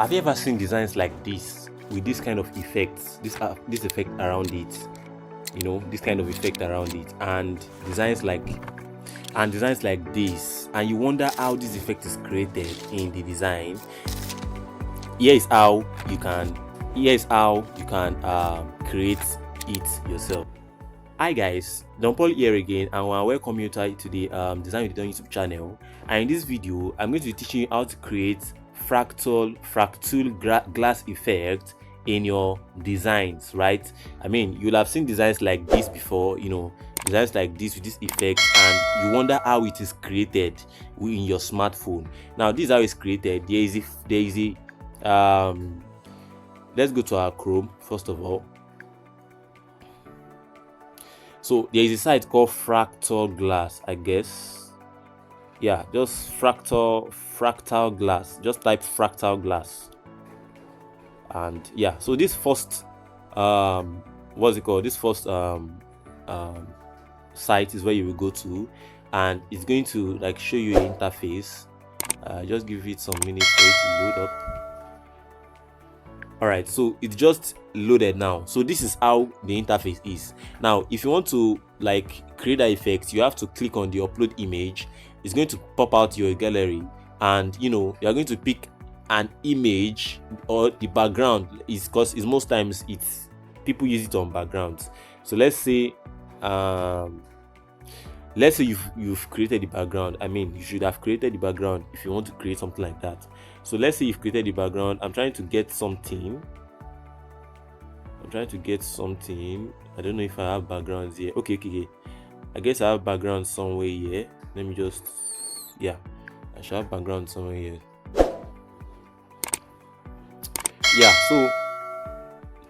Have you ever seen designs like this with this kind of effects, this effect around it, this kind of effect around it, and designs like this, and you wonder how this effect is created in the design? Here is how you can create it yourself. Hi guys, Don Paul here again, and I welcome you to the Design with Don YouTube channel. And in this video, I'm going to be teaching you how to create fractal glass effect in your designs, right? I mean, you'll have seen designs like this before, designs like this with this effect, and you wonder how it is created in your smartphone. Now, this is how it's created. There is a let's go to our Chrome first of all. So there is a site called Fractal Glass, I guess. Yeah, just fractal glass. Just type fractal glass. And yeah, so this first what's it called? This first site is where you will go to, and it's going to like show you an interface. Just give it some minutes for it to load up. All right, so it's just loaded now. So this is how the interface is. Now, if you want to like create that effect, you have to click on the upload image. It's going to pop out your gallery, and you are going to pick an image, or the background is, because it's most times it's people use it on backgrounds. So let's say you've created the background. I mean, you should have created the background if you want to create something like that. So let's say you've created the background. I'm trying to get something. I don't know if I have backgrounds here. Okay. I guess I have background somewhere here. Let me just, yeah, I should have background somewhere here. Yeah, so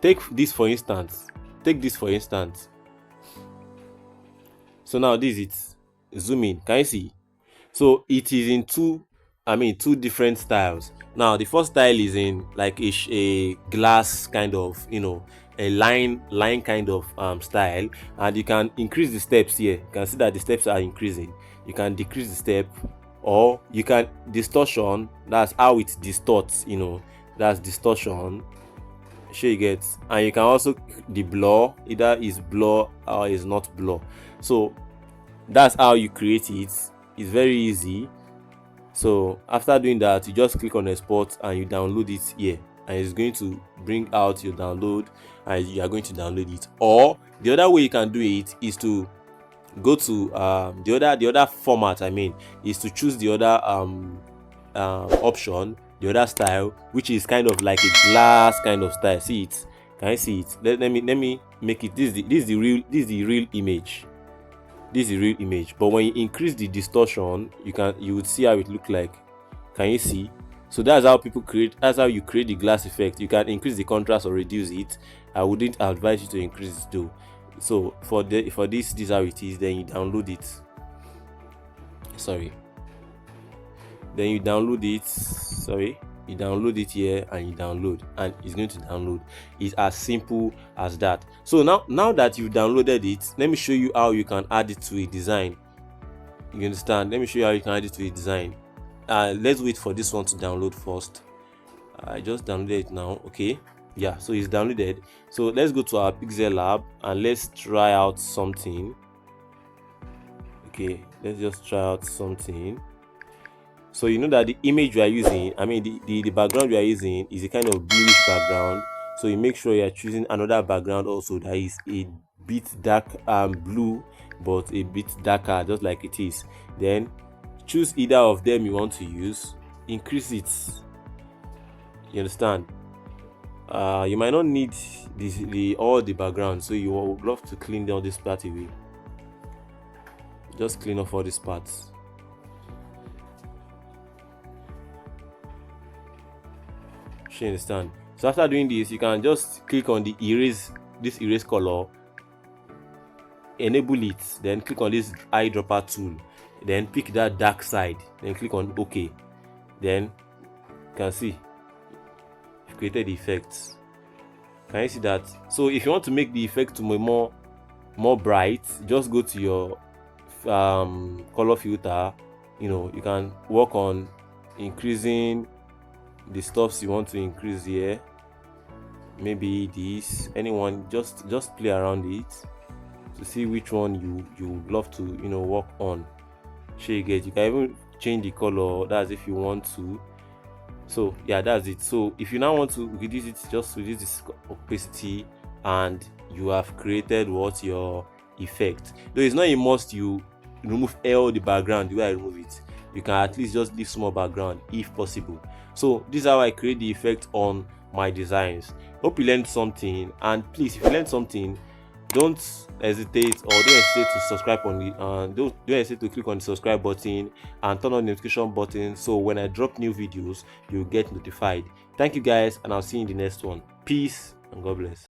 take this for instance. So now this is it. Zoom in. Can you see? So it is in two different styles. Now the first style is in like a glass kind of, a line kind of style, and you can increase the steps here. You can see that the steps are increasing. You can decrease the step, or you can distortion. That's how it distorts. That's distortion. Sure you get. And you can also the blur, either is blur or is not blur. So that's how you create it. It's very easy. So after doing that, you just click on export and you download it here, and it's going to bring out your download, and you are going to download it. Or the other way you can do it is to go to the other format. I mean, is to choose the other option, the other style, which is kind of like a glass kind of style. See it? Can I see it? Let me make it. This is the real image. This is the real image. But when you increase the distortion, you would see how it look like. Can you see? So that's how you create the glass effect. You can increase the contrast or reduce it. I wouldn't advise you to increase it though. So for this is how it is. Then you download it. Then you download it. You download it here, and you download, and it's going to download. It's as simple as that. So now that you've downloaded it, let me show you how you can add it to a design. You understand? Let me show you how you can add it to a design. Let's wait for this one to download first. I just downloaded it now. Okay, yeah, so it's downloaded. So let's go to our Pixel Lab and let's try out something. Okay, let's just try out something. So you know that the image we are using, the background we are using is a kind of bluish background. So you make sure you are choosing another background also that is a bit dark blue, but a bit darker, just like it is. Then choose either of them you want to use. Increase it. You understand? You might not need all the background, so you would love to clean all this part away. Just clean off all these parts. You understand? So after doing this, you can just click on the erase color, enable it, then click on this eyedropper tool, then pick that dark side, then click on OK. Then you can see you've created the effects. Can you see that? So if you want to make the effect to be more bright, just go to your color filter. You can work on increasing the stuffs you want to increase here. Maybe this, anyone, just play around it to see which one you would love to work on. Sure, you can even change the color, that's if you want to. So yeah, that's it. So if you now want to reduce it, just reduce this opacity, and you have created what your effect. Though it's not a must you remove all the background the way I remove it. You can at least just leave small background if possible. So this is how I create the effect on my designs. Hope you learned something, and please, if you learned something, don't hesitate, or don't hesitate to subscribe on the don't hesitate to click on the subscribe button and turn on the notification button, so when I drop new videos you'll get notified. Thank you guys, and I'll see you in the next one. Peace and God bless.